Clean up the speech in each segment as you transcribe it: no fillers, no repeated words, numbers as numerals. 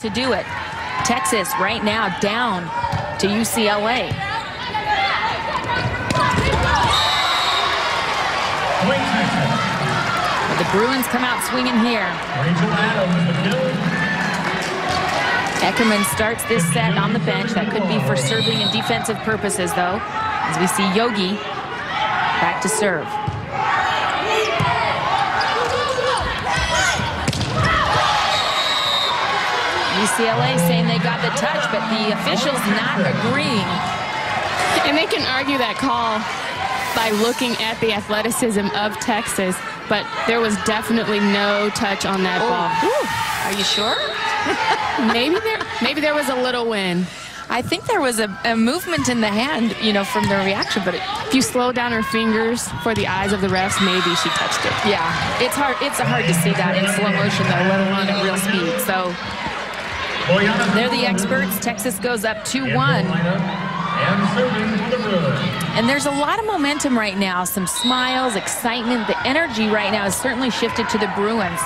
to do it. Texas right now down to UCLA. The Bruins come out swinging here. Eckerman starts this set on the bench. That could be for serving and defensive purposes, though, as we see Yogi back to serve. UCLA saying they got the touch, but the officials not agreeing. And they can argue that call by looking at the athleticism of Texas, but there was definitely no touch on that ball. Are you sure? maybe there was a little win. I think there was a movement in the hand, you know, from the reaction, but if you slow down her fingers for the eyes of the refs, maybe she touched it. Yeah, it's hard to see that in slow motion, though, let alone at real speed. So they're the experts. Texas goes up 2-1. And there's a lot of momentum right now, some smiles, excitement. The energy right now has certainly shifted to the Bruins.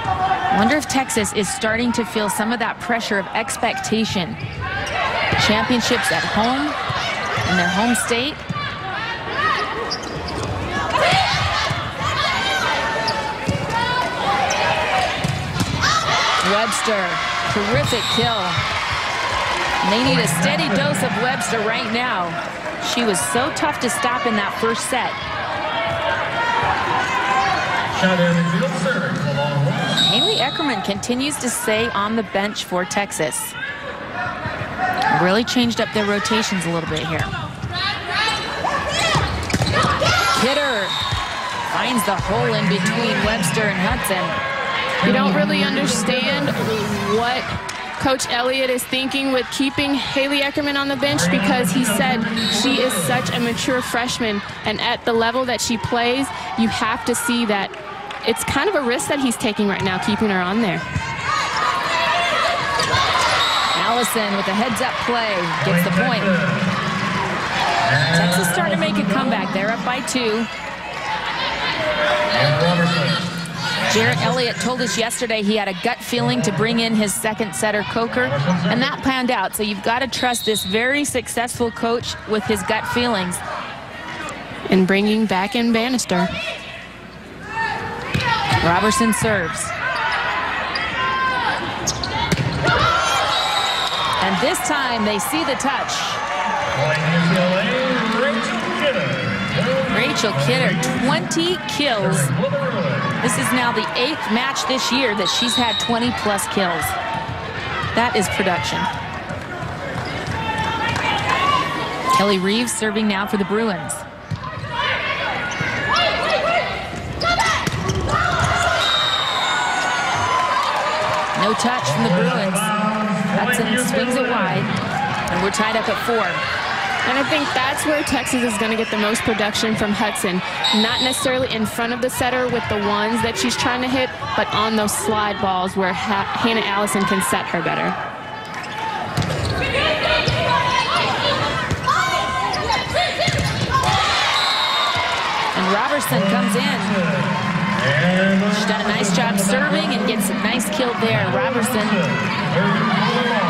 I wonder if Texas is starting to feel some of that pressure of expectation. Championships at home, in their home state. Webster, terrific kill. And they need a steady dose of Webster right now. She was so tough to stop in that first set. Haley Eckerman continues to stay on the bench for Texas. Really changed up their rotations a little bit here. Kidder finds the hole in between Webster and Hudson. You don't really understand what Coach Elliott is thinking with keeping Haley Eckerman on the bench, because he said she is such a mature freshman, and at the level that she plays, you have to see that it's kind of a risk that he's taking right now, keeping her on there. Allison with a heads-up play gets the point. Texas starting to make a comeback. They're up by 2. Jarrett Elliott told us yesterday he had a gut feeling to bring in his second setter, Coker, and that panned out. So you've got to trust this very successful coach with his gut feelings. And bringing back in Bannister. Robertson serves. And this time they see the touch. Rachel Kidder, 20 kills. This is now the 8th match this year that she's had 20-plus kills. That is production. Kelly Reeves serving now for the Bruins. No touch from the Bruins. Hudson swings it wide, and we're tied up at 4. And I think that's where Texas is going to get the most production from Hudson. Not necessarily in front of the setter with the ones that she's trying to hit, but on those slide balls where Hannah Allison can set her better. And Robertson comes in. She's done a nice job serving and gets a nice kill there. Robertson,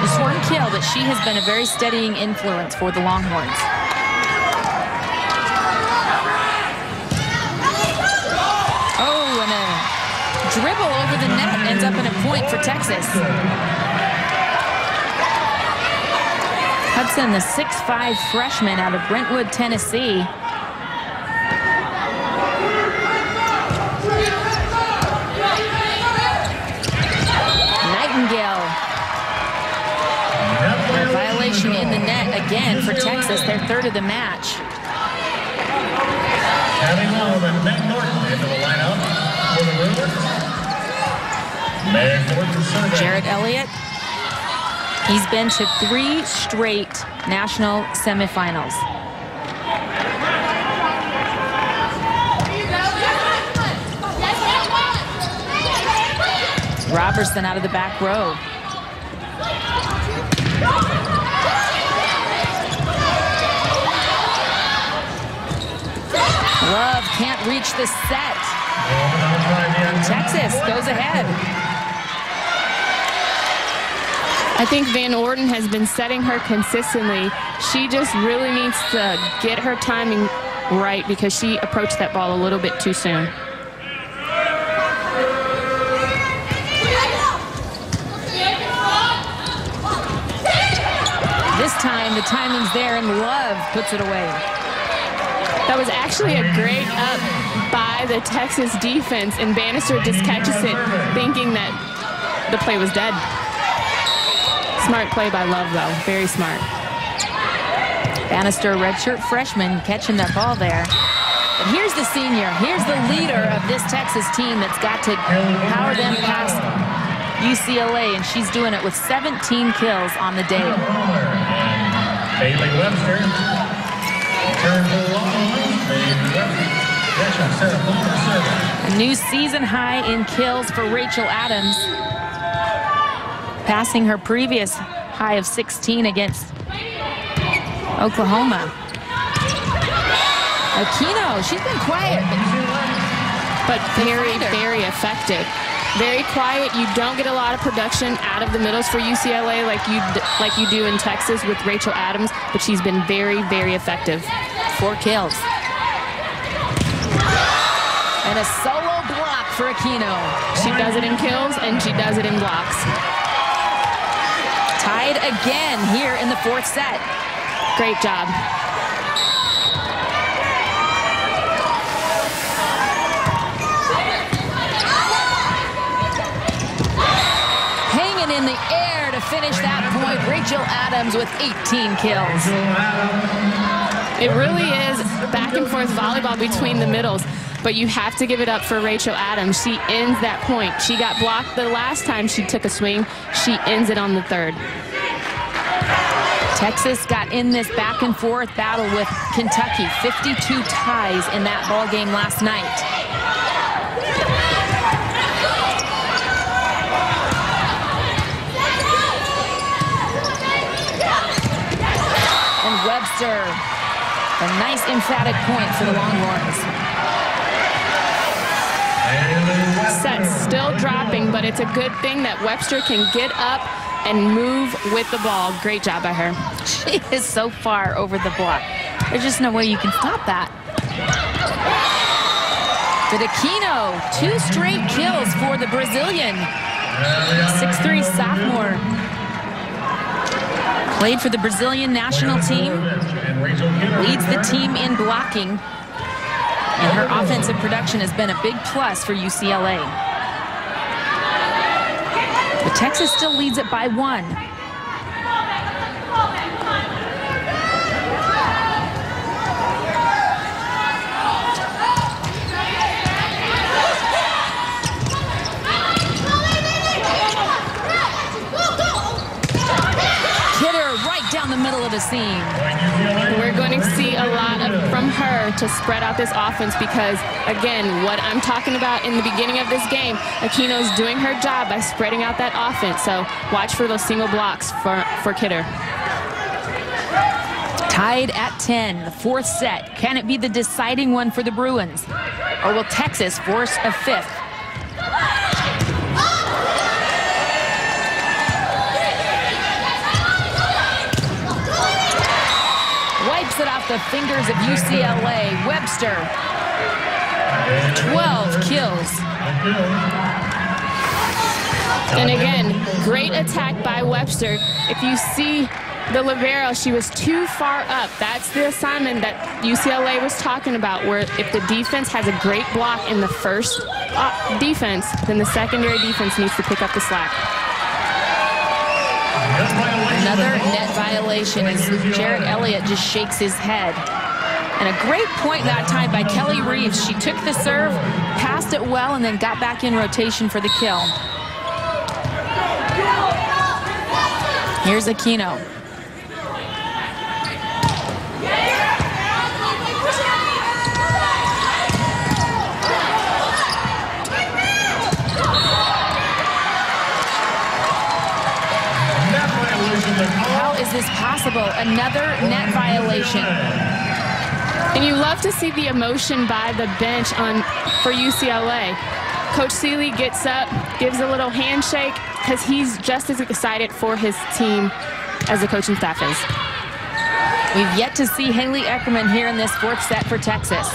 just one kill, but she has been a very steadying influence for the Longhorns. Oh, and a dribble over the net ends up in a point for Texas. Hudson, the 6'5" freshman out of Brentwood, Tennessee. Violation in the net again for Texas, their 3rd of the match. Jarrett Elliott, he's been to 3 straight national semifinals. Robertson out of the back row. Love can't reach the set. Texas goes ahead. I think Van Orden has been setting her consistently. She just really needs to get her timing right because she approached that ball a little bit too soon. This time, the timing's there, and Love puts it away. That was actually a great up by the Texas defense, and Bannister just catches it thinking that the play was dead. Smart play by Love, though. Very smart. Bannister, redshirt freshman, catching that ball there. But here's the senior. Here's the leader of this Texas team that's got to power them past UCLA, and she's doing it with 17 kills on the day. Bailey Webster. A new season high in kills for Rachel Adams, passing her previous high of 16 against Oklahoma. Aquino, she's been quiet, but very, very effective. Very quiet. You don't get a lot of production out of the middles for UCLA like you do in Texas with Rachel Adams, but she's been very, very effective. 4 kills. And a solo block for Aquino. She does it in kills, and she does it in blocks. Tied again here in the 4th set. Great job. Hanging in the air to finish that point, Rachel Adams with 18 kills. It really is back and forth volleyball between the middles, but you have to give it up for Rachel Adams. She ends that point. She got blocked the last time she took a swing. She ends it on the 3rd. Texas got in this back and forth battle with Kentucky. 52 ties in that ball game last night. And Webster, a nice emphatic point for the Longhorns. Set's still dropping, but it's a good thing that Webster can get up and move with the ball. Great job by her. She is so far over the block. There's just no way you can stop that. But Aquino, 2 straight kills for the Brazilian. 6'3" sophomore. Played for the Brazilian national team. Leads the team in blocking. And her offensive production has been a big plus for UCLA. But Texas still leads it by 1. Down the middle of the seam. We're going to see a lot from her to spread out this offense because, again, what I'm talking about in the beginning of this game, Aquino's doing her job by spreading out that offense. So watch for those single blocks for Kidder. Tied at 10, the 4th set. Can it be the deciding one for the Bruins? Or will Texas force a 5th? Wipes it off the fingers of UCLA. Webster, 12 kills. And again, great attack by Webster. If you see the libero, she was too far up. That's the assignment that UCLA was talking about, where if the defense has a great block in the first defense, then the secondary defense needs to pick up the slack. Another net violation as Jarrett Elliott just shakes his head. And a great point that time by Kelly Reeves. She took the serve, passed it well, and then got back in rotation for the kill. Here's Aquino. How is this possible? Another net violation. And you love to see the emotion by the bench for UCLA. Coach Seeley gets up, gives a little handshake, because he's just as excited for his team as the coaching staff is. We've yet to see Haley Eckerman here in this fourth set for Texas.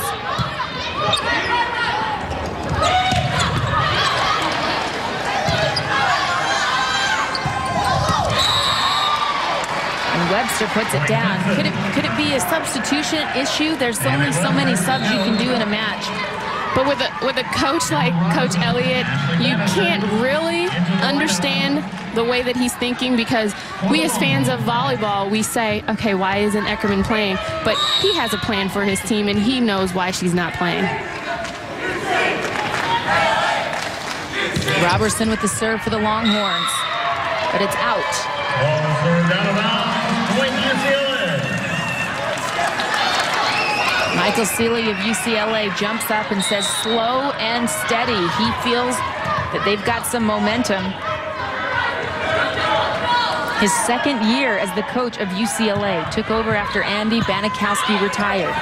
And Webster puts it down. Could it be a substitution issue? There's only so many subs you can do in a match. But with a coach like Coach Elliott, you can't really understand the way that he's thinking, because we as fans of volleyball, we say, okay, why isn't Eckerman playing? But he has a plan for his team, and he knows why she's not playing. Robertson with the serve for the Longhorns, but it's out. Ball served out of bounds. Point UCLA. Michael Seeley of UCLA jumps up and says slow and steady. He feels that they've got some momentum. His second year as the coach of UCLA, took over after Andy Banikowski retired.